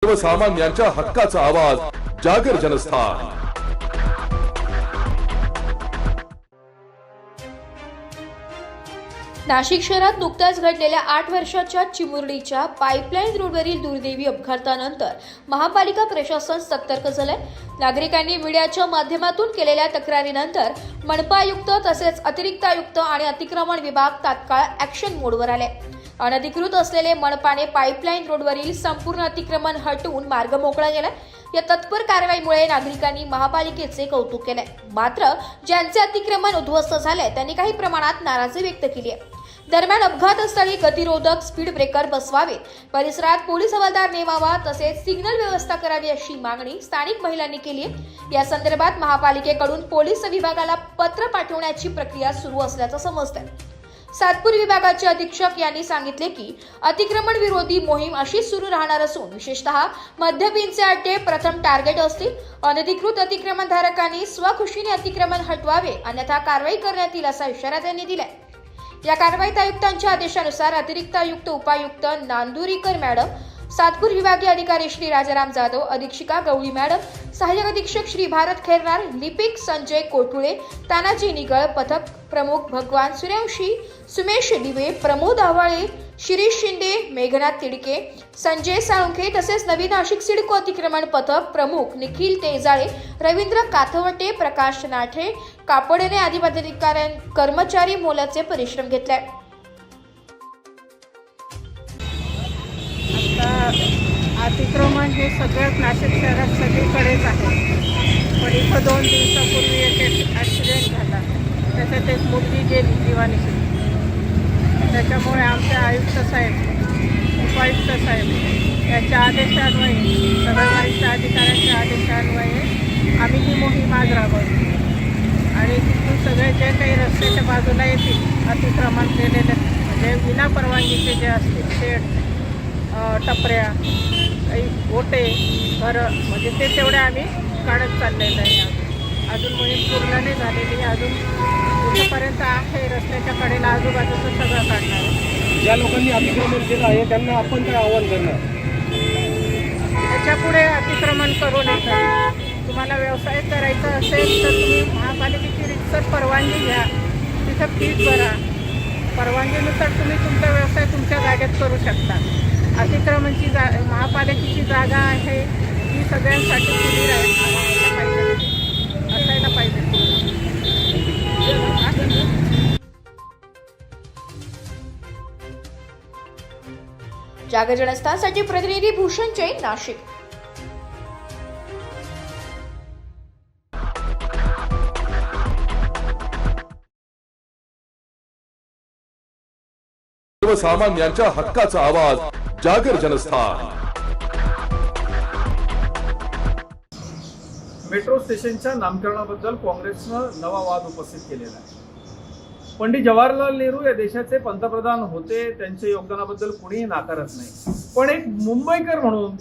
सर्वसामान्यांच्या हक्काचा आवाज जागर जनस्थान। नाशिक शहरात नुकत्याच घडलेल्या 8 वर्षाच्या चिमुरडीच्या पाईपलाईन रोडवरील दुर्दैवी अपघातानंतर महापालिका प्रशासन सतर्क झालंय। नागरिकांनी मीडियाच्या माध्यमातून केलेल्या तक्रारीनंतर मनपा आयुक्त तसेच अतिरिक्त आयुक्त आणि अतिक्रमण विभाग तात्काळ ॲक्शन मोडवर आले। अनधिकृत असलेले मनपाने पाईपलाईन रोडवरील संपूर्ण अतिक्रमण हटवून मार्ग मोकळा केला। या तत्पर कारवाईमुळे नागरिकांनी महापालिकेचे कौतुक केले। मात्र ज्यांचे अतिक्रमण उद्ध्वस्त झाले त्यांनी काही प्रमाणात नाराजी व्यक्त केली आहे। दरम्यान अपघातस्थळी गतिरोधक स्पीड ब्रेकर बसवावे, परिसरात पोलीस हवालदार नेमावा तसेच सिग्नल व्यवस्था करावी अशी मागणी स्थानिक महिलांनी केली आहे। या संदर्भात महापालिकेकडून पोलीस विभागाला पत्र पाठवण्याची प्रक्रिया सुरू असल्याचं समजतंय। सातपूर विभागाचे अधीक्षक यांनी सांगितले की अतिक्रमण विरोधी मोहीम अशीच सुरू राहणार असून विशेषतः मध्यपीनचे अड्डे प्रथम टार्गेट असतील। अनधिकृत अतिक्रमणधारकांनी स्वखुशीने अतिक्रमण हटवावे अन्यथा कारवाई करण्यात येईल असा इशारा त्यांनी दिलाय। या कारवाईत आयुक्तांच्या आदेशानुसार अतिरिक्त आयुक्त उपायुक्त नांदुरीकर मॅडम, सातपूर विभागीय अधिकारी श्री राजाराम जाधव, अधीक्षिका गवळी मॅडम, सहाय्यक अधीक्षक श्री भारत खैरनार, लिपिक संजय कोठुळे, तानाजी निगळ, पथक प्रमुख भगवान सूर्यवंशी, सुमेश दिवे, प्रमोद आव्हाळे, शिरीष शिंदे, मेघनाथ तिडके, संजय साळुंखे तसेच नवीन नाशिक सिडको अतिक्रमण पथक प्रमुख निखिल तेजाळे, रवींद्र काथवटे, प्रकाश नाठे, कापडणे आदी पदाधिकारी कर्मचारी मोलाचे परिश्रम घेतले। अतिक्रमण हे सगळ्यात नाशिक शहरात सगळीकडेच आहे, पण इथं 2 दिवसापूर्वी एक ॲक्सिडेंट झाला, त्याच्यात एक मुलगी गेली जीवानिशी। त्याच्यामुळे आमचे आयुक्त साहेब, उपायुक्त साहेब यांच्या आदेशान्वये, सगळ्या वरिष्ठ अधिकाऱ्यांच्या आदेशान्वये आम्ही ही मोहीम आज राबवली आणि तिथून सगळे जे काही रस्त्याच्या बाजूला येतील अतिक्रमण केलेले म्हणजे विना परवानगीचे जे असतील शेड, टपऱ्या, काही ओटे, घरं म्हणजे ते तेवढे आम्ही काढत चाललेलं आहे। अजून मोहीम पूर्ण नाही झालेली, अजून कुठेपर्यंत आहे रस्त्याच्या कडेला आजूबाजूचं सगळं काढणार आहे। ज्या लोकांनी अतिक्रमण केलं आहे त्यांना आपण काय आव्हान करणार? त्याच्यापुढे अतिक्रमण करू नका। तुम्हाला व्यवसाय करायचा असेल तर तुम्ही महापालिकेची रितसर परवानगी घ्या, तिथं फीस भरा, परवानगीनुसार तुम्ही तुमचा व्यवसाय तुमच्या जागेत करू शकता। अतिक्रमणची महापालिकेची जागा आहे ही सगळ्यांसाठी खुली असायला पाहिजे। जागर जनस्थानसाठी प्रतिनिधी भूषण जैन, नाशिक। सर्वसामान्यांच्या हक्काचा आवाज जागर जनस्थान। मेट्रो स्टेशनच्या नामकरणाबद्दल काँग्रेसनं नवा वाद उपस्थित केलेला आहे। पंडित जवाहरलाल नेहरू या देशाचे पंतप्रधान होते, त्यांच्या योगदानाबद्दल कुणीही नाकारत नाही, पण एक मुंबईकर म्हणून,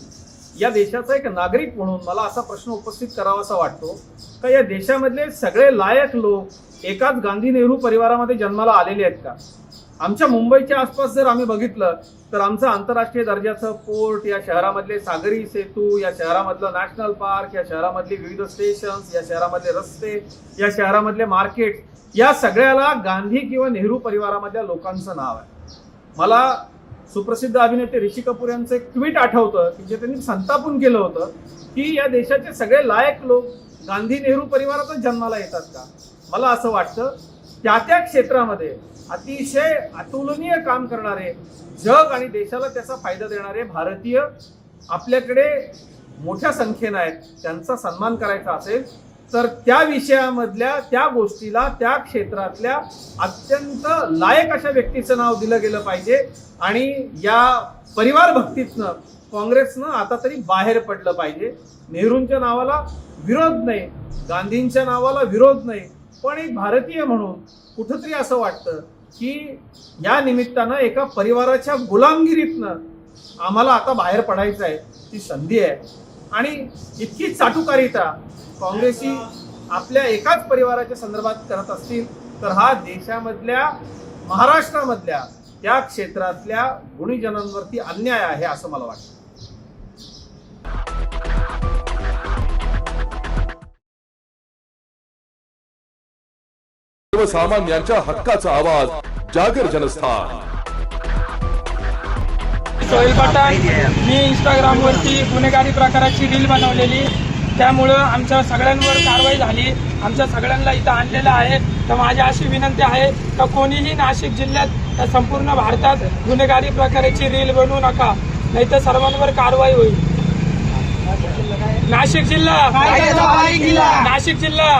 या देशाचा एक नागरिक म्हणून मला असा प्रश्न उपस्थित करावासा वाटतो का या देशामधले सगळे लायक लोक एकाच गांधी नेहरू परिवारामध्ये जन्माला आलेले आहेत का? आमच्या मुंबईच्या आसपास जर आम्ही बघितलं तर आमचं आंतरराष्ट्रीय दर्जाचं पोर्ट, या शहरामधले सागरी सेतू, या शहरामधलं नॅशनल पार्क, या शहरामधली विविध स्टेशन्स, या शहरामधले रस्ते, या शहरामधले मार्केट, या सगळ्याला गांधी किंवा नेहरू परिवारामधल्या लोकांचं नाव आहे। मला सुप्रसिद्ध अभिनेते ऋषी कपूर यांचं एक ट्विट आठवतं की जे त्यांनी संतापून केलं होतं की या देशाचे सगळे लायक लोक गांधी नेहरू परिवारातच जन्माला येतात का? मला असं वाटतं त्या त्या क्षेत्रामध्ये अतिशय अतुलनीय काम करणारे, जग आणि देशाला त्याचा फायदा देणारे भारतीय आपल्याकडे मोठ्या संख्येनं आहेत। त्यांचा सन्मान करायचा असेल तर त्या विषयामधल्या, त्या गोष्टीला, त्या क्षेत्रातल्या अत्यंत लायक अशा व्यक्तीचं नाव दिलं गेलं पाहिजे आणि या परिवार भक्तीतनं काँग्रेसनं आता तरी बाहेर पडलं पाहिजे। नेहरूंच्या नावाला विरोध नाही, गांधींच्या नावाला विरोध नाही, पण एक भारतीय म्हणून कुठंतरी असं वाटतं की या निमित्तानं एका परिवाराच्या गुलामगिरीतनं आम्हाला आता बाहेर पडायचं आहे, ती संधी आहे। आणि इतकी चाटुकारिता काँग्रेसी आपल्या एकाच परिवाराच्या संदर्भात करत असतील तर हा देशामधल्या, महाराष्ट्रामधल्या त्या क्षेत्रातल्या गुणीजनांवरती अन्याय आहे असं मला वाटतं। सर्वसामान्यांच्या हक्काचा आवाज जागर जनस्थान. सोहेल पठाण, मी इंस्टाग्रामवरती गुन्हेगारी प्रकाराची रील बनवलेली, त्यामुळं आमच्या सगळ्यांवर कारवाई झाली. आमच्या सगळ्यांना इथं आणलेलं आहे. तर माझी अशी विनंती आहे तर कोणीही नाशिक जिल्ह्यात या संपूर्ण भारतात गुन्हेगारी प्रकाराची रील बनवू नका, नाहीतर सर्वांवर कारवाई होईल. नाशिक जिल्हा, नाशिक जिल्हा,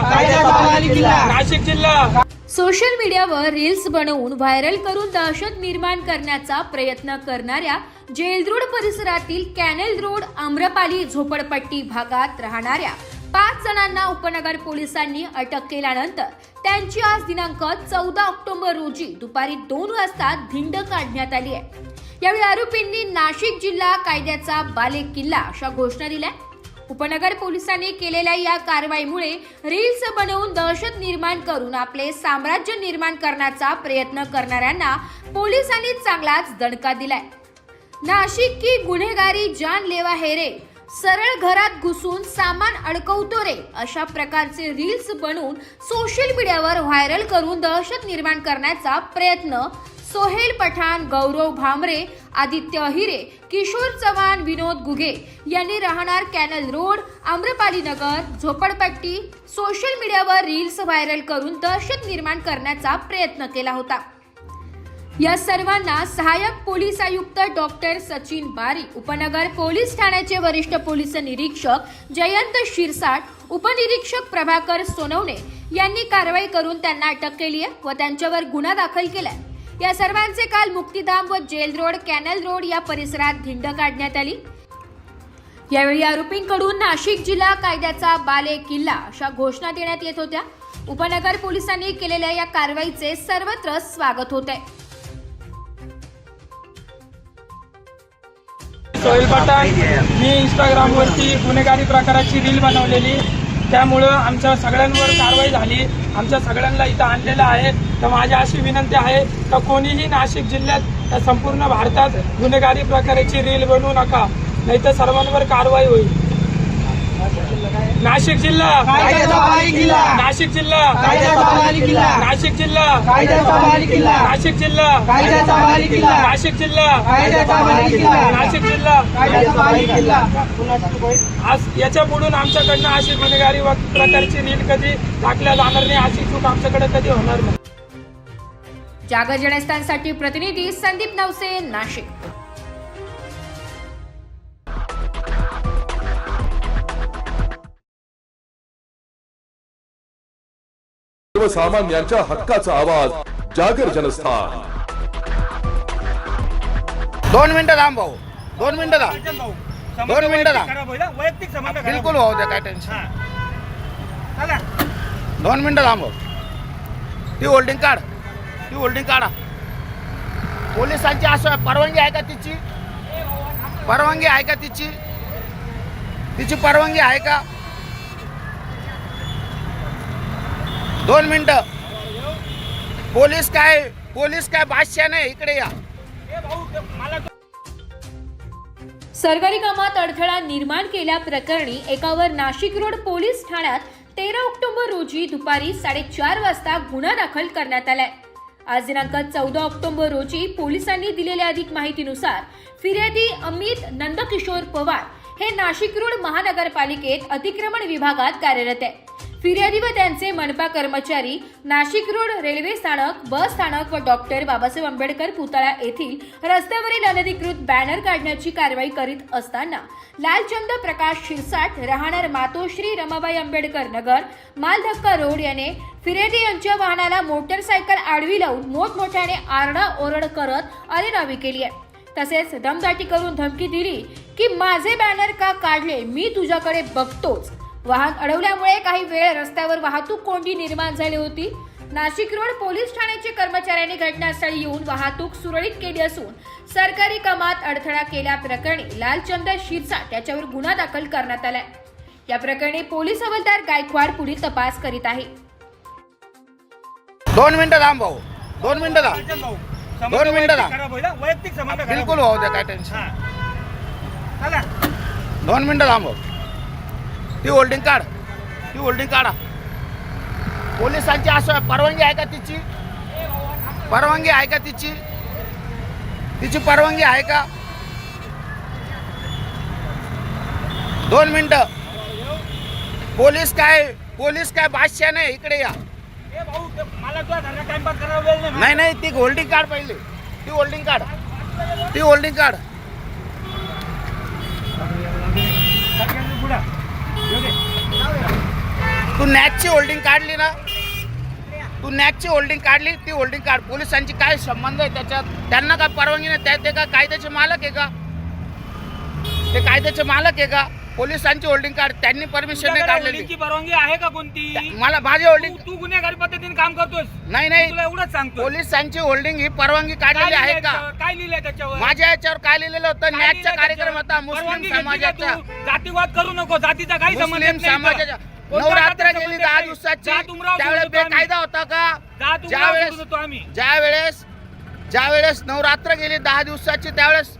नाशिक जिल्हा. सोशल मीडियावर रील्स बनवून व्हायरल करून दहशत निर्माण करण्याचा प्रयत्न करणाऱ्या जेलरोड परिसरातील कॅनेल रोड आम्रपाली झोपडपट्टी भागात राहणाऱ्या 5 जणांना उपनगर पोलिसांनी अटक केल्यानंतर त्यांची आज दिनांक 14 ऑक्टोबर रोजी दुपारी 2 वाजता धिंड काढण्यात आली आहे. यावेळी आरोपींनी नाशिक जिल्हा कायद्याचा बालेकिल्ला अशा घोषणा दिल्या. उपनगर पोलिसांनी केलेल्या या कारवाईमुळे रील्स बनवून दहशत निर्माण करून आपले साम्राज्य निर्माण करण्याचा प्रयत्न करणाऱ्यांना पोलिसांनी चांगलाच दणका दिलाय. नाशिक की गुन्हेगारी जानलेवा है रे, सरळ घरात घुसून सामान अडकवतो रे, अशा प्रकारचे रील्स बनवून सोशल मीडियावर व्हायरल करून दहशत निर्माण करण्याचा प्रयत्न सोहेल पठाण, गौरव भामरे, आदित्य हिरे, किशोर चव्हाण, विनोद गुगे यांनी राहणार कॅनल रोड, आम्रपाली नगर, झोपडपट्टी सोशल मीडियावर रील्स व्हायरल करून दहशत निर्माण करण्याचा प्रयत्न केला होता. या सर्वांना सहाय्यक पोलीस आयुक्त डॉक्टर सचिन बारी, उपनगर पोलीस ठाण्याचे वरिष्ठ पोलीस निरीक्षक जयंत शिरसाट, उपनिरीक्षक प्रभाकर सोनवणे यांनी कारवाई करून त्यांना अटक केली आहे व त्यांच्यावर गुन्हा दाखल केलाय. या सर्वांचे काल मुक्तिधाम व जेल रोड, कॅनल रोड या परिसरात धिंड काढण्यात आली. यावेळी आरोपींकडून नाशिक जिल्हा कायद्याचा बालेकिल्ला अशा घोषणा देण्यात येत होत्या. उपनगर पोलिसांनी केलेल्या या कारवाईचे सर्वत्र स्वागत होत आहे. सोहेल पठाण, मी इंस्टाग्रामवरती गुन्हेगारी प्रकाराची रील बनवलेली, त्यामुळं आमच्या सगळ्यांवर कारवाई झाली. आमच्या सगळ्यांना इथं आणलेलं आहे. तर माझी अशी विनंती आहे तर कोणीही नाशिक जिल्ह्यात या संपूर्ण भारतात गुन्हेगारी प्रकाराची रील बनवू नका, नाहीतर सर्वांवर कारवाई होईल. नाशिक जिल्हा, नाशिक जिल्हा, नाशिक जिल्हा, नाशिक जिल्हा, नाशिक जिल्हा, नाशिक जिल्हा. आज याच्या पुढून आमच्याकडनं अशी गुन्हेगारी प्रकारची रील कधी टाकल्या जाणार नाही, अशी चूक आमच्याकडे कधी होणार नाही. जागर जनस्थानसाठी प्रतिनिधी संदीप नवसे, नाशिक. सर्वसामान्यांच्या हक्काचा आवाज जागर जनस्थान. 2 मिनिटं थांब भाऊ, 2 मिनिटं थांब, 2 मिनिटं थांब, बिलकुल भाऊ द्या, काय टेन्शन. 2 मिनिटं थांब भाऊ, ती होल्डिंग काढ, ती होल्डिंग काढा. पोलिसांची असं परवानगी आहे का तिची? परवानगी आहे का तिची? तिची परवानगी आहे का? 2 मिनिटं. पोलीस काय बादशाह नाही, इकडे या. सरकारी कामात अडथळा निर्माण केल्याप्रकरणी एकावर नाशिक रोड पोलीस ठाण्यात 13 ऑक्टोबर रोजी दुपारी 4:30 वाजता गुन्हा दाखल करण्यात आलाय. आज दिनांक 14 ऑक्टोबर रोजी पोलिसांनी दिलेल्या अधिक माहितीनुसार फिर्यादी अमित नंदकिशोर पवार हे नाशिक रोड महानगरपालिकेत अतिक्रमण विभागात कार्यरत आहे. फिर्यादी व त्यांचे मनपा कर्मचारी नाशिक रोड रेल्वे स्थानक, बस स्थानक व डॉक्टर बाबासाहेब आंबेडकर पुतळा येथील रस्त्यावरील अनधिकृत बॅनर काढण्याची कारवाई करीत असताना लालचंद प्रकाश शिरसाट, राहणार मातोश्री रमाबाई आंबेडकर नगर, मालधक्का रोड याने फिर्यादी यांच्या वाहनाला मोटरसायकल आडवी लावून मोठमोठ्याने आरडाओरड करत अरेरावी केली आहे. तसेच दमदाटी करून धमकी दिली की माझे बॅनर का काढले, मी तुझ्याकडे बघतोच. वाहन अडवल्यामुळे काही वेळ रस्त्यावर वाहतूक कोंडी निर्माण झाली होती. नाशिक रोड पोलीस ठाण्याचे कर्मचाऱ्यांनी घटनास्थळी येऊन वाहतूक सुरळीत केली असून सरकारी कामात अडथळा केल्याप्रकरणी लालचंद शिरसाट याच्यावर गुन्हा दाखल करण्यात आलाय. या प्रकरणी पोलीस हवालदार गायकवाड पुढील तपास करीत आहे. 2 मिनिटं थांब भाऊ, 2 मिनिटं थांब, 2 मिनिटं थांब, बिलकुल भाऊ द्या, काय टेन्शन. 2 मिनिटं थांब भाऊ, ती होल्डिंग काढ, ती होल्डिंग काढा. पोलिसांची असं परवानगी आहे का तिची? परवानगी आहे का तिची? तिची परवानगी आहे का? 2 मिनिटं. पोलीस काय बादशाह नाही. इकडे या. मला तुझा धरणा टाइमपास करायला वेळ नाही. नाही नाही, ती होल्डिंग कार्ड पाहिजे. ती होल्डिंग कार्ड. तू नॅचची होल्डिंग काढली ना? ती होल्डिंग कार्ड. पोलिसांची काय संबंध आहे त्याच्यात? त्यांना काय परवानगी नाही? ते का कायद्याचे मालक आहे का? ते कायद्याचे मालक आहे का? पोलिसांची होल्डिंग कार्ड त्यांनी परमिशन नाही काढलेली. होल्डिंगची परवानगी आहे का कोणती? मला माझी होल्डिंग तू गुन्हेगारी पद्धतीने काम करतोस. नाही तुला एवढंच सांगतो. पोलिसांची होल्डिंग ही परवानगी काढलेली आहे का? काय लिहिलंय त्याच्यावर? माझ्या याच्यावर काय लिहिलेलं होतं? काय न्यायचा लिहिलंय कार्यक्रम त्याच्यावर? होता मुस्लिम परवानगी घेतली का समाजाचा. तू? जातीवाद करू नको. जातीचा काही संबंध मुस्लिम नाही. समाजाच्या कोणत्या नवरात्र जातीचा गेली संबंध 10 नाही. दिवसाची. जात उमराव त्यावेळेस सोडतो आम्ही. बेकायदा होता का? जात उमराव ज्यावेळेस सोडतो आम्ही. ज्यावेळेस नवरात्र गेली 10 दिवसाची त्यावेळेस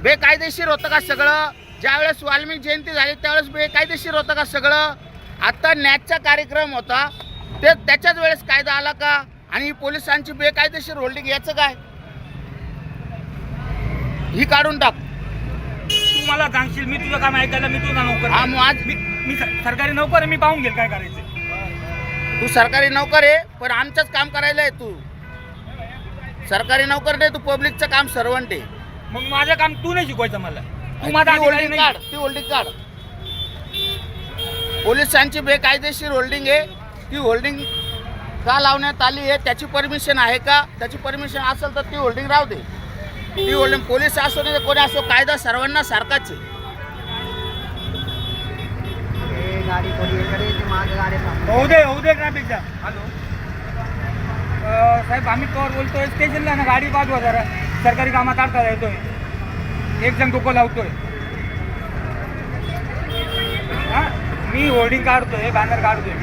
बेकायदेशीर होतं का सगळं? ज्यावेळेस वाल्मिक जयंती झाली त्यावेळेस बेकायदेशीर होतं का सगळं? आता नॅचचा कार्यक्रम होता त्याच्याच वेळेस कायदा आला का? आणि पोलिसांची बेकायदेशीर होल्डिंग याचं काय? ही काढून टाक. तू मला सांगशील, मी तुझं काम ऐकायला मी तुझा नोकर हा, आहे. मग आज मी सरकारी नोकर आहे. मी पाहून घेईल काय करायचं. तू सरकारी नोकर आहे पण आमचंच काम करायला आहे. तू सरकारी नोकर नाही, तू पब्लिकचं काम सर्वंट आहे. मग माझं काम तू नाही शिकवायचं मला. तू माझा अधिकारी होल्डिंग नाही. कार्ड. ती होल्डिंग कार्ड. पोलिसांची बेकायदेशीर होल्डिंग आहे. ती होल्डिंग का लावण्यात आली आहे? त्याची परमिशन आहे का? त्याची परमिशन असेल तर ती होल्डिंग राहू दे. ती होल्डिंग पोलीस असो नाही कोणी असो, कायदा सर्वांना सारखाच आहे. होऊ दे ट्रॅफिक जाम. हॅलो साहेब, अमित पवार बोलतोय. स्टेशनला ना गाडी पाठवा जरा. सरकारी कामात अडथळा येतोय. एक जण डोकं लावतोय. हा, मी होल्डिंग काढतोय, बॅनर काढतोय.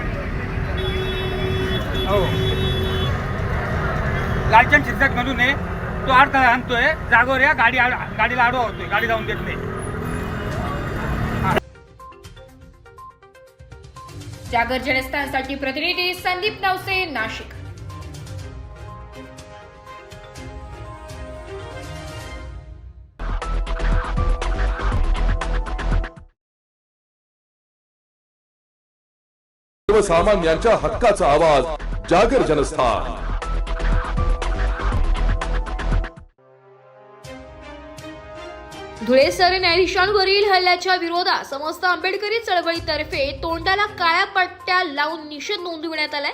हो, लालचंद शिरसाट म्हणून आहे. तो अडथळा आणतोय. जागोर या. गाडीला आडवा होतोय. गाडी जाऊन देत नाही. जागर जनस्थानसाठी प्रतिनिधी संदीप नवसे, नाशिक. सर्वसामान्यांच्या हक्काचा आवाज जागर जनस्थान. धुळे सरन्यायाधीशांवरील हल्ल्याच्या विरोधात समस्त आंबेडकरी चळवळीतर्फे तोंडाला काळ्या पट्ट्या लावून निषेध नोंदविण्यात आलाय.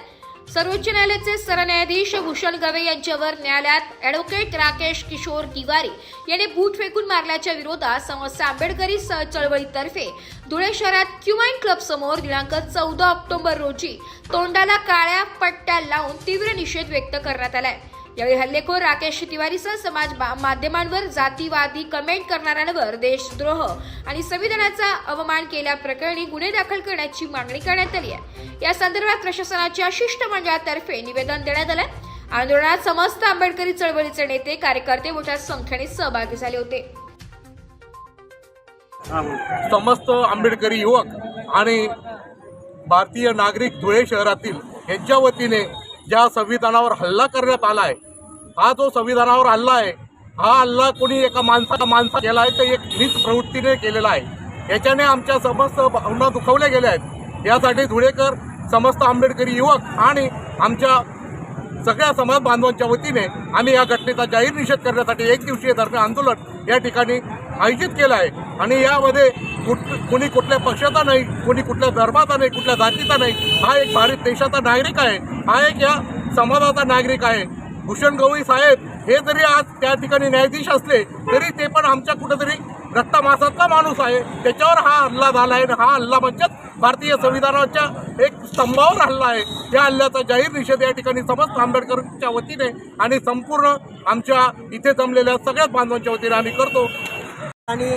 सर्वोच्च न्यायालयाचे सरन्यायाधीश भूषण गवई यांच्यावर न्यायालयात ॲडव्होकेट राकेश किशोर तिवारी यांनी बूट फेकून मारल्याच्या विरोधात समस्त आंबेडकरी चळवळीतर्फे धुळे शहरात क्युमाइन क्लब समोर दिनांक 14 ऑक्टोबर रोजी तोंडाला काळ्या पट्ट्या लावून तीव्र निषेध व्यक्त करण्यात आलाय. यावेळी हल्लेखोर राकेश तिवारीसह समाज माध्यमांवर जातीवादी कमेंट करणाऱ्यांवर देशद्रोह आणि संविधानाचा अवमान केल्याप्रकरणी गुन्हे दाखल करण्याची मागणी करण्यात आली आहे. या संदर्भात प्रशासनाच्या शिष्टमंडळातर्फे निवेदन देण्यात आलं. आंदोलनात समस्त आंबेडकरी चळवळीचे नेते कार्यकर्ते मोठ्या संख्येने सहभागी झाले होते. समस्त आंबेडकरी युवक आणि भारतीय नागरिक धुळे शहरातील यांच्या वतीने ज्या संविधानावर हल्ला करण्यात आला आहे, हा जो संविधानावर हल्ला आहे, हा हल्ला कोणी एका माणसा केला आहे, ते एक नीच प्रवृत्तीने केलेला आहे. याच्याने आमच्या समस्त भावना दुखावल्या गेल्या आहेत. यासाठी धुळेकर, समस्त आंबेडकरी युवक आणि आमच्या सगळ्या समाज बांधवांच्या वतीने आम्ही या घटनेचा जाहीर निषेध करण्यासाठी एक दिवसीय धरणे आंदोलन या ठिकाणी आयोजित केलं आहे. आणि यामध्ये कोणी कुठल्या पक्षाचा नाही, कोणी कुठल्या धर्माचा नाही, कुठल्या जातीचा नाही. हा एक भारत देशाचा नागरिक आहे, हा एक या समाजाचा नागरिक आहे. भूषण गवई साहेब हे जरी आज त्या ठिकाणी न्यायाधीश असले तरी ते पण आमच्या कुठेतरी रक्तमासाचा माणूस आहे. त्याच्यावर हा हल्ला झाला आहे. हा हल्ला म्हणजे भारतीय संविधानाच्या एक स्तंभावर हल्ला आहे. या हल्ल्याचा जाहीर निषेध या ठिकाणी समस्त आंबेडकरांच्या वतीने आणि संपूर्ण आमच्या इथे जमलेल्या सगळ्याच बांधवांच्या वतीने आम्ही करतो. आणि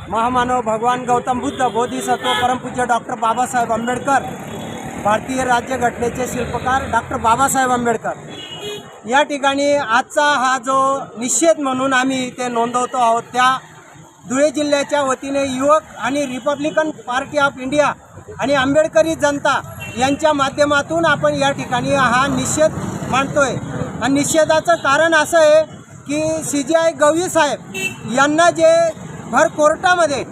महामानव भगवान गौतम बुद्ध, बोधिसत्व, परमपूज्य डॉक्टर बाबासाहेब आंबेडकर, भारतीय राज्यघटनेचे शिल्पकार डॉक्टर बाबासाहेब आंबेडकर या ठिकाणी आजचा हा जो निषेध म्हणून आम्ही इथे नोंदवतो आहोत, त्या धुळे जिल्ह्याच्या वतीने युवक आणि रिपब्लिकन पार्टी ऑफ इंडिया आणि आंबेडकरी जनता यांच्या माध्यमातून आपण या ठिकाणी हा निषेध मांडतोय. आणि निषेधाचं कारण असं आहे की CGI गवई साहेब यांना जे भर कोर्टामध्ये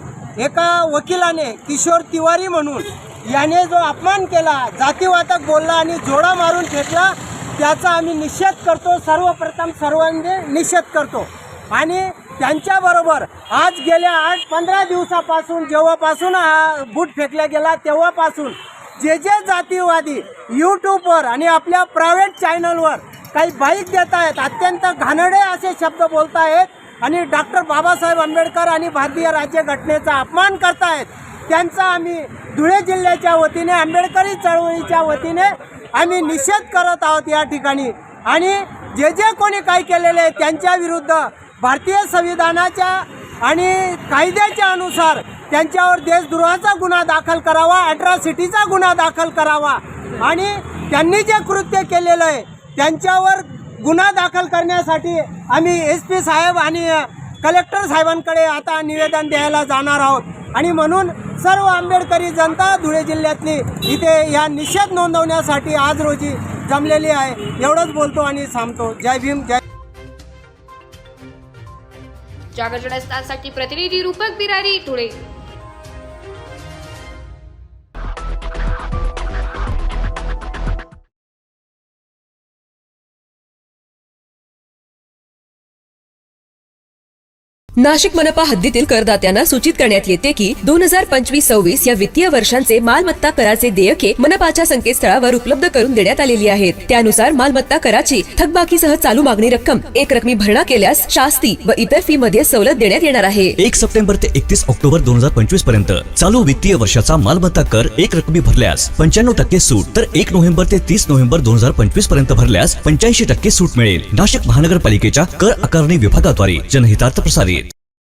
एका वकिलाने किशोर तिवारी म्हणून याने जो अपमान केला, जातीवाचक बोलला आणि जोडा मारून फेकला, त्याचा आम्ही निषेध करतो. सर्वप्रथम सर्वांनी निषेध करतो. आणि त्यांच्याबरोबर आज गेल्या 8-15 दिवसापासून जेव्हापासून हा बूट फेकला गेला तेव्हापासून जे जातीवादी यूट्यूबवर आणि आपल्या प्रायव्हेट चॅनलवर काही बाईक देत आहेत, अत्यंत घाणेरडे असे शब्द बोलत आहेत आणि डॉक्टर बाबासाहेब आंबेडकर आणि भारतीय राज्यघटनेचा अपमान करतायत, त्यांचा आम्ही धुळे जिल्ह्याच्या वतीने आंबेडकरी चळवळीच्या वतीने आम्ही निषेध करत आहोत या ठिकाणी. आणि जे कोणी काही केलेले आहे त्यांच्या विरुद्ध भारतीय संविधानाच्या आणि कायद्याच्या अनुसार त्यांच्यावर देशद्रोहाचा गुन्हा दाखल करावा, अट्रॉसिटीचा गुन्हा दाखल करावा. आणि त्यांनी जे कृत्य केलेलं आहे त्यांच्यावर गुन्हा दाखल करण्यासाठी आम्ही SP साहेब आणि कलेक्टर साहेबांकडे आता निवेदन द्यायला जाणार आहोत. आणि म्हणून सर्व आंबेडकरी जनता धुळे जिल्ह्यातली इथे या निषेध नोंदवण्यासाठी आज रोजी जमलेली आहे. एवढंच बोलतो आणि थांबतो. जय भीम, जय. जागर जनस्थानसाठी प्रतिनिधी रूपक बिरारी, धुळे. नाशिक मनपा हद्दीतील करदात्यांना सूचित करण्यात येते की 2025-26 या वित्तीय वर्षांचे मालमत्ता कराचे देयके मनपाच्या संकेतस्थळावर उपलब्ध करून देण्यात आलेली आहेत. त्यानुसार मालमत्ता कराची थकबाकीसह चालू मागणी रक्कम एक रकमी भरणा केल्यास शास्ती व इतर फी मध्ये सवलत देण्यात येणार आहे. 1 सप्टेंबर ते 31 ऑक्टोबर 2025 पर्यंत चालू वित्तीय वर्षाचा मालमत्ता कर एक रकमी भरल्यास 95% सूट, तर 1 नोव्हेंबर ते 30 नोव्हेंबर 2025 पर्यंत भरल्यास 85% सूट मिळेल. नाशिक महानगरपालिकेच्या कर आकारणी विभागाद्वारे जनहितार्थ प्रसारित.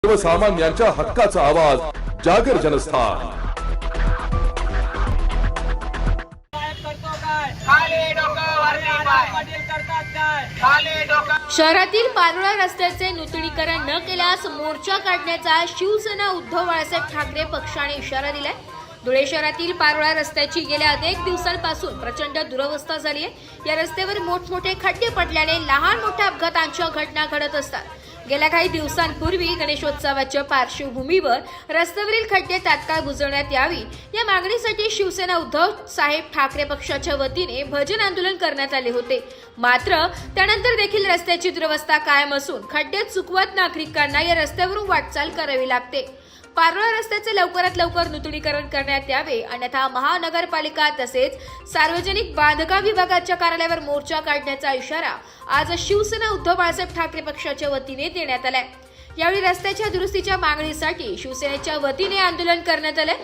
सर्वसामान्यांच्या हक्काचा आवाज, जागर जनस्थान. शहरातील पारोळा रस्त्याचे नूतनीकरण न केल्यास मोर्चा काढण्याचा शिवसेना उद्धव बाळासाहेब ठाकरे पक्षाने इशारा दिलाय. धुळे शहरातील पारोळा रस्त्याची गेल्या अनेक दिवसांपासून प्रचंड दुरवस्था झाली आहे. या रस्त्यावर मोठमोठे खड्डे पडल्याने लहान मोठ्या अपघातांच्या घटना घडत असतात. गेल्या काही दिवसांपूर्वी गणेशोत्सवाच्या पार्श्वभूमीवर रस्त्यावरील खड्डे तात्काळ बुजवण्यात यावी या मागणीसाठी शिवसेना उद्धव साहेब ठाकरे पक्षाच्या वतीने भजन आंदोलन करण्यात आले होते. मात्र त्यानंतर देखील रस्त्याची दुरवस्था कायम असून खड्डे चुकवत नागरिकांना या रस्त्यावरून वाटचाल करावी लागते. पारोळा रस्त्याचे लवकरात लवकर नूतनीकरण करण्यात यावे, अन्यथा महानगरपालिका तसेच सार्वजनिक बांधकाम विभागाच्या कार्यालयावर मोर्चा काढण्याचा इशारा आज शिवसेना उद्धव बाळासाहेब ठाकरे पक्षाच्या वतीने देण्यात आलाय. यावेळी रस्त्याच्या दुरुस्तीच्या मागणीसाठी शिवसेनेच्या वतीने आंदोलन करण्यात आले.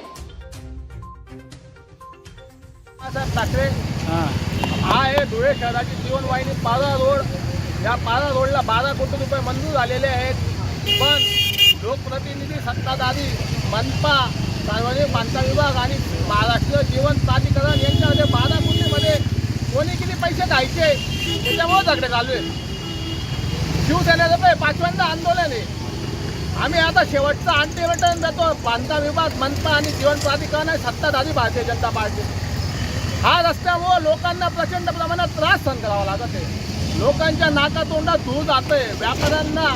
ठाकरे हा आहे धुळे शहराची जीवनवाहिनी पारा रोड. या पारा रोडला 12 कोटी रुपये मंजूर झालेले आहेत, पण लोकप्रतिनिधी, सत्ताधारी, मनपा, सार्वजनिक बांधकाम विभाग आणि महाराष्ट्र जीवन प्राधिकरण यांच्यामध्ये 12 कोटीमध्ये कोणी किती पैसे द्यायचे त्याच्यामुळे झगडे चालू आहे. शिवसेनेचं 5व्यांदा आंदोलन आहे. आम्ही आता शेवटचं अल्टिमेटम देतो. बांधकाम विभाग, मनपा आणि जीवन प्राधिकरण आहे सत्ताधारी भारतीय जनता पार्टी. हा रस्त्यामुळे लोकांना प्रचंड प्रमाणात त्रास सहन करावा लागत आहे. लोकांच्या नाकातोंडात धूळ जात आहे. व्यापाऱ्यांना,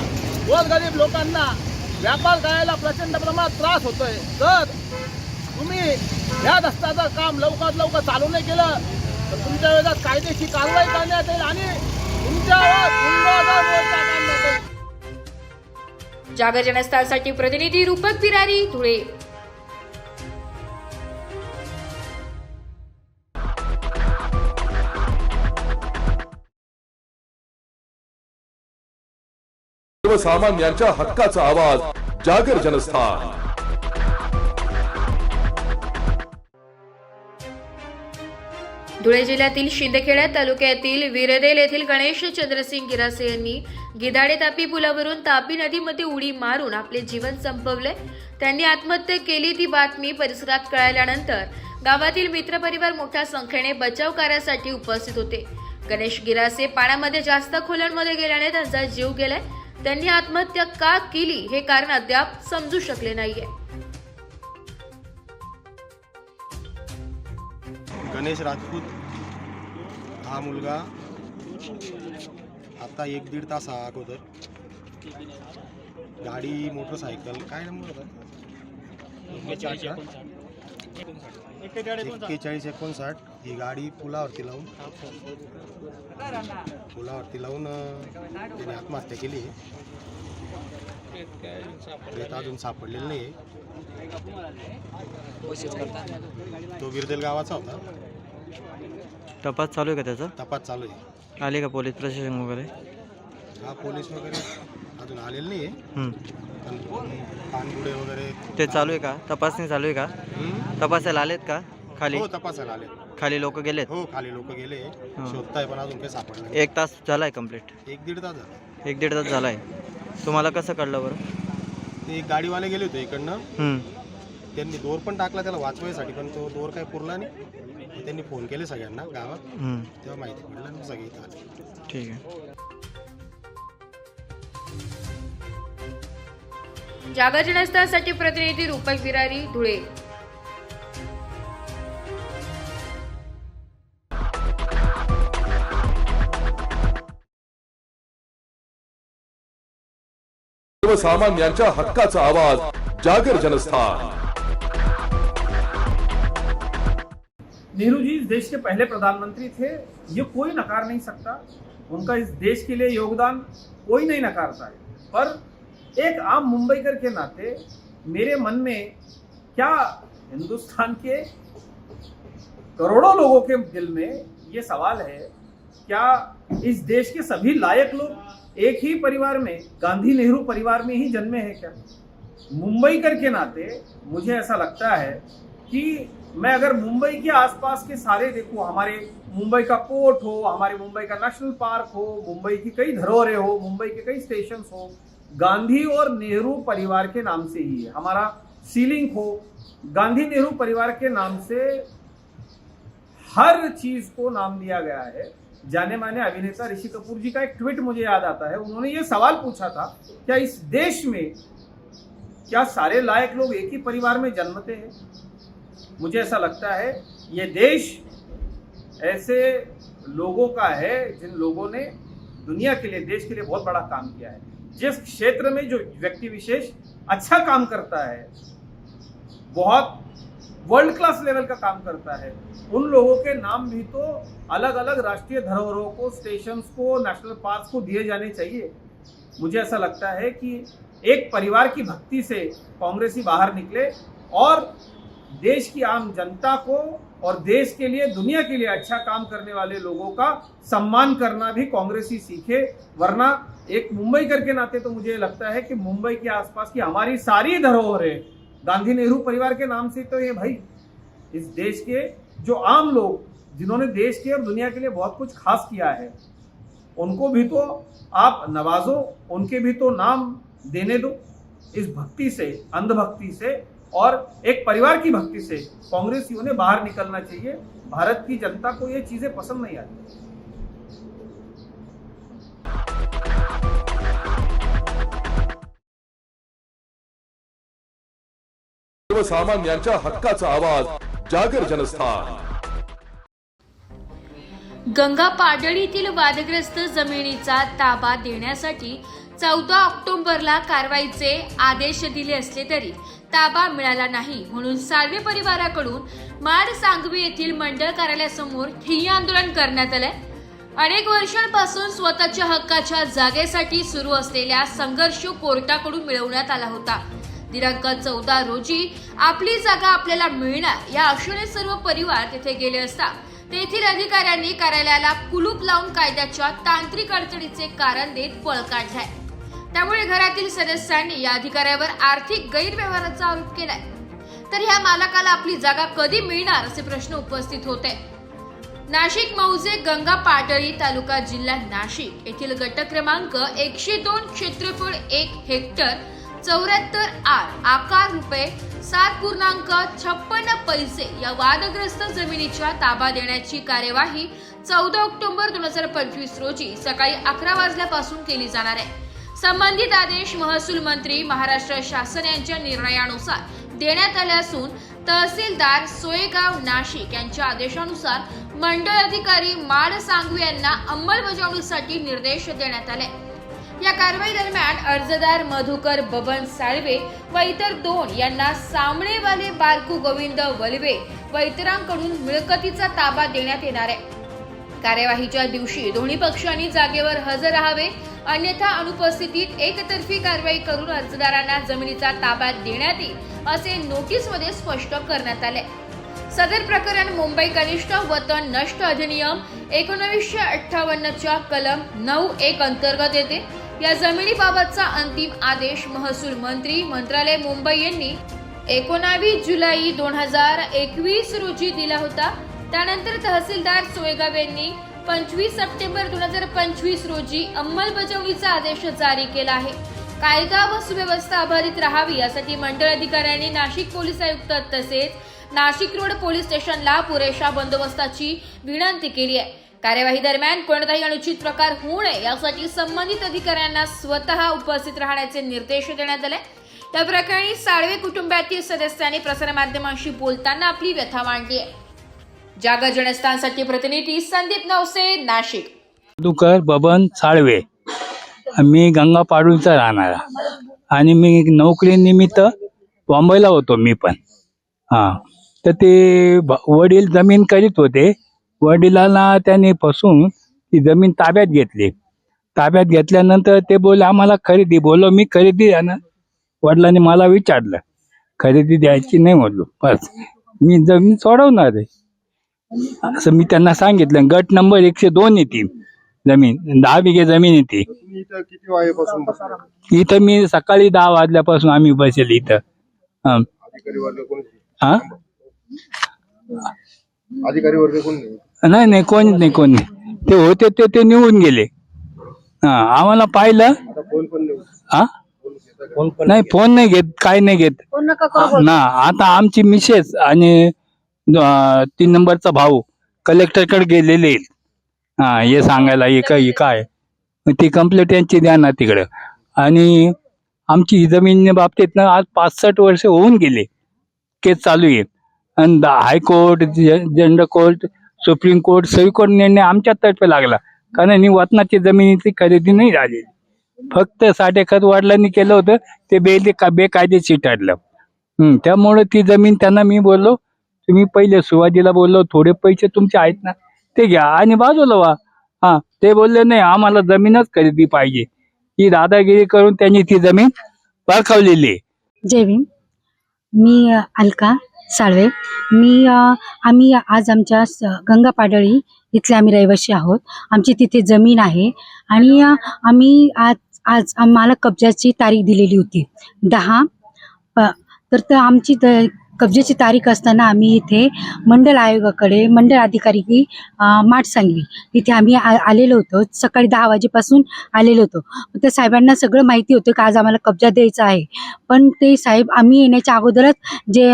गोरगरीब लोकांना व्यापार करायला प्रचंड प्रमाणात त्रास होतोय. जर तुम्ही या रस्त्याचं काम लवकरात लवकर चालू नाही केलं तर तुमच्या विरोधात कायदेशीर कारवाई करण्यात येईल आणि तुमच्यावर गुन्हा मोर्चा काढण्यात येईल. जागर जनस्थानसाठी प्रतिनिधी रूपक बिरारी, धुळे. सर्वसामान्यांच्या हक्काचा आवाज, जागर जनस्थान. धुळे जिल्ह्यातील शिंदखेडा तालुक्यातील विरदेल येथील गणेश चंद्रसिंग गिरासे यांनी गिधाडे तापी पुलावरून तापी नदीमध्ये उडी मारून आपले जीवन संपवले. त्यांनी आत्महत्या केली ती बातमी परिसरात कळाल्यानंतर गावातील मित्रपरिवार मोठ्या संख्येने बचाव कार्यासाठी उपस्थित होते. गणेश गिरासे पाण्यामध्ये जास्त खोल्यांमध्ये गेल्याने त्यांचा जीव गेलाय. त्यांनी आत्महत्या का केली हे कारण अद्याप समजू शकले नाहीये. गणेश राजपूत हा मुलगा आता 1-1.5 तास अगोदर गाडी मोटरसायकल काय नंबर होता 4159 ही गाडी पुलावरती लावून त्याने आत्महत्या केली आहे. अजून सापडलेलं नाही. तो बिरदेल गावाचा होता. तपास चालू आहे का त्याचा? तपास चालू आहे. आले का पोलीस प्रशासन वगैरे? हा पोलीस वगैरे अजून आलेलं नाही आहे. पण पानपुडे वगैरे ते चालू आहे का? तपासणी चालू आहे का? तपासायला आलेत का खाली? हो तपासायला आले. खाली लोक गेलेत? हो खाली लोक गेले. शोधताय पण अजून काही सापडलं नाही. 1 तास झालाय कंप्लीट? 1-1.5 तास झाला. 1-1.5 तास झालाय. तुम्हाला कसं कळलं बरं? ते गाडीवाले गेले होते इकडनं. त्यांनी दोर पण टाकला त्याला वाचवायसाठी, पण तो दोर काही पुरला नाही. त्यांनी फोन केले सगळ्यांना गावात, तेव्हा माहिती पडलं आणि सगळे इथं आले. ठीक आहे. जागर जनस्थासाठी प्रतिनिधी रूपक विरारी, धुळे. सर्वसामान्यांच्या हक्काचा आवाज, जागर जनस्थान. नेहरू जी इस देश के पहले प्रधानमंत्री थे, ये कोई नकार नहीं सकता. उनका इस देश के लिए योगदान कोई नहीं नकारता है. पर एक आम मुंबईकर के नाते मेरे मन में क्या हिंदुस्तान के करोड़ों लोगों के दिल में ये सवाल है, क्या इस देश के सभी लायक लोग एक ही परिवार में, गांधी नेहरू परिवार में ही जन्मे हैं क्या? मुंबईकर के नाते मुझे ऐसा लगता है कि मैं अगर मुंबई के आसपास के सारे देखूं, हमारे मुंबई का पोर्ट हो, हमारे मुंबई का नेशनल पार्क हो, मुंबई की कई धरोहरें हो, मुंबई के कई स्टेशन हो, गांधी और नेहरू परिवार के नाम से ही है. हमारा सीलिंग हो, गांधी नेहरू परिवार के नाम से हर चीज को नाम दिया गया है. जाने माने अभिनेता ऋषि कपूर जी का एक ट्वीट मुझे याद आता है. उन्होंने ये सवाल पूछा था, क्या इस देश में क्या सारे लायक लोग एक ही परिवार में जन्मते हैं? मुझे ऐसा लगता है ये देश ऐसे लोगों का है जिन लोगों ने दुनिया के लिए, देश के लिए बहुत बड़ा काम किया है. जिस क्षेत्र में जो व्यक्ति विशेष अच्छा काम करता है, बहुत वर्ल्ड क्लास लेवल का काम करता है, उन लोगों के नाम भी तो अलग अलग राष्ट्रीय धरोहरों को, स्टेशंस को, नेशनल पार्क को दिए जाने चाहिए. मुझे ऐसा लगता है कि एक परिवार की भक्ति से कांग्रेसी बाहर निकले और देश की आम जनता को और देश के लिए, दुनिया के लिए अच्छा काम करने वाले लोगों का सम्मान करना भी कांग्रेसी सीखे. वरना एक मुंबईकर के नाते तो मुझे लगता है कि मुंबई के आसपास की हमारी सारी धरोहरें गांधी नेहरू परिवार के नाम से तो ये भाई, इस देश के जो आम लोग जिन्होंने देश के और दुनिया के लिए बहुत कुछ खास किया है, उनको भी तो आप नवाजो, उनके भी तो नाम देने दो. इस भक्ति से, अंधभक्ति से और एक परिवार की भक्ति से कांग्रेसियों ने बाहर निकलना चाहिए. भारत की जनता को ये चीजें पसंद नहीं आती. सर्वसामान्यांच्या हक्काचा आवाज, जागर जनस्थान. गंगा पाडळीतील वादग्रस्त जमिनीचा ताबा देण्यासाठी 14 ऑक्टोबरला कारवाईचे आदेश दिले असले तरी ताबा मिळाला नाही, म्हणून साळवे परिवाराकडून माड सांगवी येथील मंडळ कार्यालयासमोर ठिय्या आंदोलन करण्यात आले. अनेक वर्षांपासून स्वतःच्या हक्काच्या जागेसाठी सुरू असलेल्या संघर्ष कोर्टाकडून मिळवण्यात आला होता. दिनांक 14 रोजी आपली जागा आपल्याला मिळणार या आशेने सर्व परिवार तिथे गेले असता तेथील अधिकाऱ्यांनी कार्यालयाला कुलूप लावून कायद्याच्या तांत्रिक अडचणीचे कारण देत पळ काढलाय. त्यामुळे घरातील सदस्यांनी या अधिकाऱ्यावर आर्थिक गैरव्यवहाराचा आरोप केलाय. तर ह्या मालकाला आपली जागा कधी मिळणार असे प्रश्न उपस्थित होते. नाशिक मौजे गंगा पाटळी तालुका जिल्हा नाशिक येथील गट क्रमांक 102 क्षेत्रफळ 1 हेक्टर 74 आकार रुपये 7.56 पैसे या वादग्रस्त जमिनीच्या ताबा देण्याची कार्यवाही 14 ऑक्टोबर 2025 रोजी सकाळी 11 वाजल्यापासून केली जाणार आहे. संबंधित आदेश महसूल मंत्री महाराष्ट्र शासन यांच्या निर्णयानुसार देण्यात आले असून तहसीलदार सोयगाव नाशिक यांच्या आदेशानुसार मंडळ अधिकारी माड सांगवी यांना अंमलबजावणीसाठी निर्देश देण्यात आले। या कारवाई दरम्यान अर्जदार मधुकर बबन साळवे व इतर 2 यांना सामणेवाले बारकू गोविंद वलवे व इतरांकडून मिळकतीचा ताबा देण्यात येणार आहे। कार्यवाहीच्या दिवशी दोन्ही पक्षांनी जागेवर हजर राहावे, अन्यथा अनुपस्थितीत एकतर्फी कारवाई करून अर्जदारांना जमिनीचा ताबा देण्यात येईल असे नोटीसमध्ये स्पष्ट करण्यात आले। सदर प्रकरण मुंबई कनिष्ठ वतन नष्ट अधिनियम 1958 च्या कलम 9(1) अंतर्गत येते। या जमिनीबाबतचा अंतिम आदेश महसूल मंत्री मंत्रालय मुंबई यांनी 19 जुलै 2021 रोजी दिला होता। त्यानंतर तहसीलदार सोयगाव यांनी 25 सप्टेंबर 2025 रोजी अंमलबजावणीचा आदेश जारी केला आहे। कायदा व सुव्यवस्था अबाधित राहावी यासाठी मंडळ अधिकाऱ्यांनी नाशिक पोलीस आयुक्त तसेच नाशिक रोड पोलीस स्टेशनला पुरेशा बंदोबस्ताची विनंती केली आहे। कार्यवाही दरम्यान कोणताही अनुचित प्रकार होऊ नये यासाठी संबंधित अधिकाऱ्यांना स्वतः उपस्थित राहण्याचे निर्देश देण्यात आले। या प्रकरणी साळवे कुटुंबातील सदस्यांनी प्रसारमाध्यमांशी बोलताना आपली व्यथा मांडली आहे। जागर जनस्थानसाठी प्रतिनिधी संदीप नवसे, नाशिक। मधुकर बबन साळवे, मी गंगापाडूचा राहणारा आणि मी नोकरीनिमित्त बॉम्बेला होतो मी पण। तर ते वडील जमीन करीत होते, वडिलांना त्यांनी फसवून ती जमीन ताब्यात घेतली। ताब्यात घेतल्यानंतर ते बोलले आम्हाला खरेदी, बोलो मी खरेदी आहे ना। वडिलांनी मला विचारलं खरेदी द्यायची नाही, म्हणलो बस मी जमीन सोडवणार आहे असं मी त्यांना सांगितलं। गट नंबर 102 येते जमीन, 10 बिघे जमीन येते। किती वाजेपासून इथं मी सकाळी 10 वाजल्यापासून आम्ही बसेल इथं। अधिकारी वर्ग कोण नाही कोण नाही ते होते ते निघून गेले। आम्हाला पाहिलं नाही, फोन नाही घेत, काय नाही घेत ना। आता आमची मिसेस आणि 3 नंबरचा भाऊ कलेक्टरकडे गेलेले हे सांगायला काय ती कंप्लेंट यांची द्या ना तिकडं। आणि आमची जमीन बाबतीत ना आज 65 वर्ष होऊन गेले, केस चालू आहे। आणि high court, general court, supreme court, सगळी कोर्ट निर्णय आमच्यातर्फे लागला, कारण वतनाची जमिनीची खरेदी नाही झाली। फक्त 60 वडिलांनी केलं होतं ते बेकायदेशीर ठरलं। त्यामुळे ती जमीन त्यांना मी बोललो, तुम्ही पहिले सुरुवातीला बोललो थोडे पैसे तुमचे आहेत ना ते घ्या आणि बाजूला व्हा। ते बोलले नाही आम्हाला जमीनच खरेदी पाहिजे। ही दादागिरी करून त्यांनी ती जमीन बळकावलेली आहे। जय भीम। मी अलका साळवे। आम्ही आज आमच्या गंगापाडळी इथले आम्ही रहिवासी आहोत। आमची तिथे जमीन आहे आणि आम्ही आज आम्हाला कब्जाची तारीख दिलेली होती 10। तर आमची कब्जाची तारीख असताना आम्ही इथे मंडल आयोगाकडे, मंडळ अधिकारी माठ सांगवी इथे आम्ही आलेलो होतो। सकाळी 10 वाजेपासून आलेलो होतो। त्या साहेबांना सगळं माहिती होतं की आज आम्हाला कब्जा द्यायचा आहे, पण ते साहेब आम्ही येण्याच्या अगोदरच जे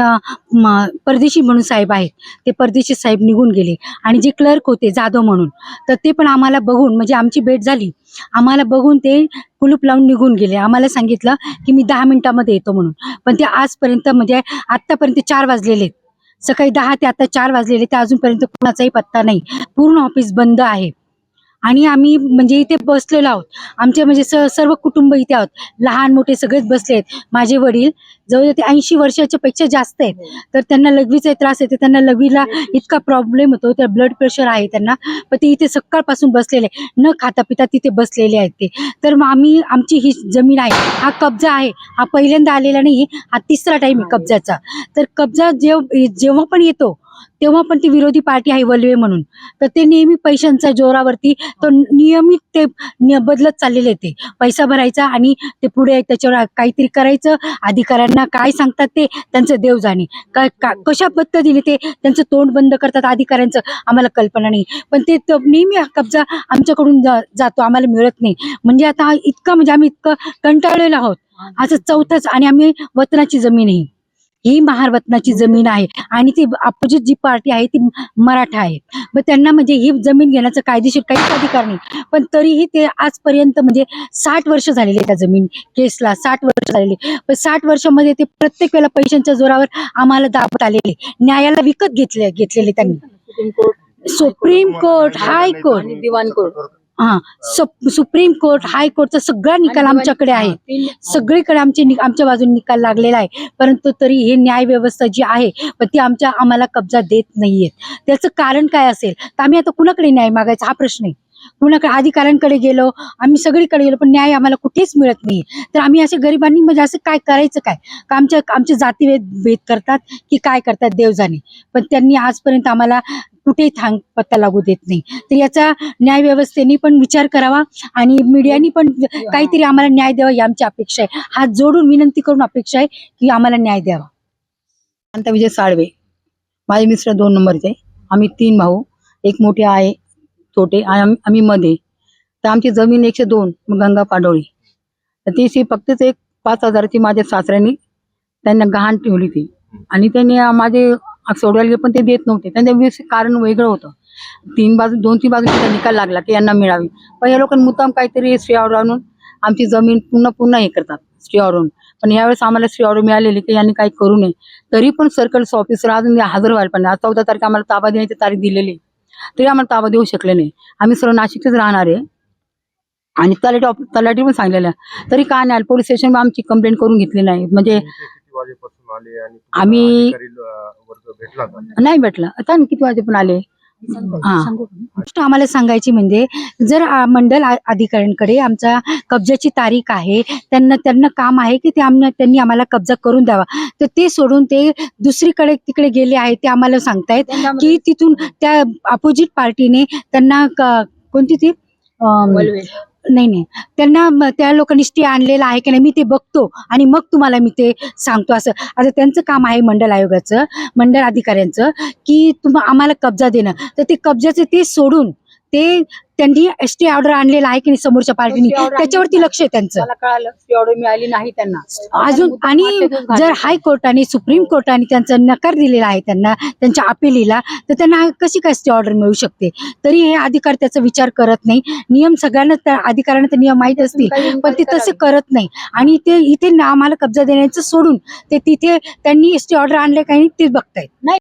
परदेशी म्हणून साहेब आहेत ते परदेशी साहेब निघून गेले आणि जे क्लर्क होते जाधव म्हणून, तर ते पण आम्हाला बघून म्हणजे आमची भेट झाली, आम्हाला बघून ते कुलूप लावून निघून गेले। आम्हाला सांगितलं की मी 10 मिनिटामध्ये येतो म्हणून, पण ते आजपर्यंत म्हणजे आत्तापर्यंत 4 वाजलेले, सकाळी 10 ते आता 4 वाजलेले, ते अजूनपर्यंत कोणाचाही पत्ता नाही। पूर्ण ऑफिस बंद आहे आणि आम्ही म्हणजे इथे बसलेलो आहोत। आमचे म्हणजे सर्व कुटुंब इथे आहोत, लहान मोठे सगळेच बसले आहेत। माझे वडील जवळ ते 80 वर्षाच्या पेक्षा जास्त आहेत, तर त्यांना लघवीचा त्रास आहे, त्यांना लघवीला इतका प्रॉब्लेम होतो, तर ब्लड प्रेशर आहे त्यांना, पण ते इथे सकाळपासून बसलेले न खाता पिता तिथे बसलेले आहेत ते। तर मग आमची ही जमीन आहे, हा कब्जा आहे, हा पहिल्यांदा आलेला नाही, हा 3रा टाइम आहे कब्जाचा। तर कब्जा जेव्हा पण येतो तेव्हा पण ती विरोधी पार्टी आहे वलवे म्हणून, तर ते नेहमी पैशांच्या जोरावरती तो नियमित ते बदलत चाललेले, ते पैसा भरायचा आणि ते पुढे त्याच्यावर काहीतरी करायचं। अधिकाऱ्यांना काय सांगतात ते त्यांचं देव जाणे, कशा पद्धतीने ते त्यांचं तोंड बंद करतात अधिकाऱ्यांचं आम्हाला कल्पना नाही, पण ते नेहमी हा कब्जा आमच्याकडून जातो, आम्हाला मिळत नाही। म्हणजे आता इतकं म्हणजे आम्ही इतकं कंटाळलेलो आहोत। असं 4थाच आणि आम्ही वतनाची जमीन आहे, ही महारत्नाची जमीन आहे आणि ती अपोजिट जी पार्टी आहे ती मराठा आहे. मग त्यांना म्हणजे ही जमीन घेण्याचा कायदेशीर काहीच अधिकार नाही. पण तरीही ते आजपर्यंत म्हणजे 60 वर्ष झालेले त्या जमीन केसला 60 वर्ष झालेले. पण 60 वर्षामध्ये ते प्रत्येक वेळेला पैशांच्या जोरावर आम्हाला दाबत आलेले, न्यायाला विकत घेतलेले त्यांनी. सुप्रीम कोर्ट, हायकोर्ट, दिवाण कोर्ट, सुप्रीम कोर्ट, हायकोर्टचा सगळा निकाल आमच्याकडे आहे. सगळीकडे आमच्या बाजूने निकाल लागलेला आहे. परंतु तरी हे न्याय व्यवस्था जी आहे पण ती आम्हाला कब्जा देत नाहीये. त्याचं कारण काय असेल तर आम्ही आता कुणाकडे न्याय मागायचा हा प्रश्न आहे. कुणाकडे अधिकाऱ्यांकडे गेलो, आम्ही सगळीकडे गेलो, पण न्याय आम्हाला कुठेच मिळत नाही. तर आम्ही असे गरिबांनी म्हणजे असं काय करायचं काय का आमचे जातीभेद करतात की काय करतात देव जाणे. पण त्यांनी आजपर्यंत आम्हाला कुठेही पत्ता लागू देत नाही. तर याचा न्याय व्यवस्थेने पण विचार करावा आणि मीडियानी पण काहीतरी आम्हाला न्याय द्यावा ही आमची अपेक्षा आहे. हात जोडून विनंती करून अपेक्षा आहे की आम्हाला न्याय द्यावा. शांता विजय साळवे, माझे मिस्टर 2 नंबरचे. आम्ही 3 भाऊ, एक मोठे आहे, छोटे आम्ही मध्ये. तर आमची जमीन 102 गंगा पाडोळी. तर ती फक्तच एक 5,000ची माझ्या सासऱ्यांनी त्यांना गहाण ठेवली ती आणि त्यांनी माझे सोडवायला गेले पण ते देत नव्हते. त्यांचं कारण वेगळं होतं. 2-3 बाजूचा निकाल लागला की यांना मिळावी. पण या लोकांनी मुद्दाम काहीतरी स्टे ऑर्डर आणून आमची जमीन पुन्हा हे करतात स्टे ऑर्डर. पण यावेळेस आम्हाला स्टे ऑर्डर मिळालेली की यांनी काही करू नये. तरी पण सर्कल ऑफिसर अजून हजर व्हायला पण 14 तारीख आम्हाला ताबा देण्याची तारीख दिलेली, तरी आम्हाला ताबा देऊ शकले नाही. आम्ही सर्व नाशिकच राहणार आहे आणि तलाठी पण सांगलेलं तरी काय नाही. पोलीस स्टेशन आमची कंप्लेंट करून घेतली नाही. म्हणजे आम्ही नाही भेटला. आता किती वाजे पण आले. गोष्ट आम्हाला सांगायची म्हणजे जर मंडल अधिकाऱ्यांकडे आमच्या कब्जाची तारीख आहे, त्यांना काम आहे की त्यांनी आम्हाला कब्जा करून द्यावा, तर ते सोडून ते दुसरीकडे तिकडे गेले आहेत. ते आम्हाला सांगतायत की तिथून त्या अपोजिट पार्टीने त्यांना कोणती ती नाही त्यांना त्या लोकांनी स्टे आणलेला आहे की नाही मी ते बघतो आणि मग तुम्हाला मी ते सांगतो. असं आता त्यांचं काम आहे मंडल आयोगाचं, मंडल अधिकाऱ्यांचं की आम्हाला कब्जा देणं. तर ते कब्जाचे ते सोडून त्यांनी एसटी ऑर्डर आणलेला आहे की नाही समोरच्या पार्टीने, त्याच्यावरती लक्ष आहे त्यांचं. मला कळालं स्टे ऑर्डर मिळाली नाही त्यांना अजून. आणि जर हायकोर्टाने सुप्रीम कोर्टाने त्यांचा नकार दिलेला आहे त्यांना त्यांच्या अपिलीला, तर त्यांना कशी काय स्टे ऑर्डर मिळू शकते. तरी हे अधिकार त्याचा विचार करत नाही. नियम सगळ्यांना अधिकाऱ्यांना तर नियम माहीत असतील पण ते तसे करत नाही. आणि ते इथे आम्हाला कब्जा देण्याचं सोडून ते तिथे त्यांनी स्टे ऑर्डर आणले काही ते बघतायत. नाही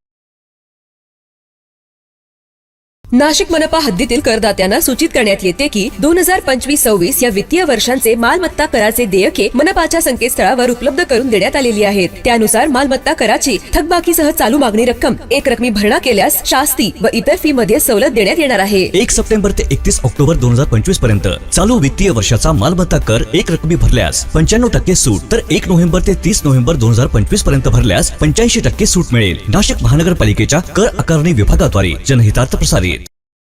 नाशिक मनपा हद्दीतील करदात्यांना सूचित करण्यात येते की 2025-26 या वित्तीय वर्षांचे मालमत्ता कराचे देयके मनपाच्या संकेतस्थळावर उपलब्ध करून देण्यात आलेली आहेत. त्यानुसार मालमत्ता कराची थकबाकीसह चालू मागणी रक्कम एकरकमी भरणा केल्यास शास्ती व इतर फी मध्ये सवलत देण्यात येणार आहे. 1 सप्टेंबर ते 31 ऑक्टोबर 2025 पर्यंत चालू वित्तीय वर्षाचा मालमत्ता कर एकरकमी भरल्यास 95% सूट, तर 1 नोव्हेंबर ते 30 नोव्हेंबर 2025 पर्यंत भरल्यास 85% सूट मिळेल. नाशिक महानगरपालिकेच्या कर आकारणी विभागाद्वारे जनहितार्थ प्रसारित.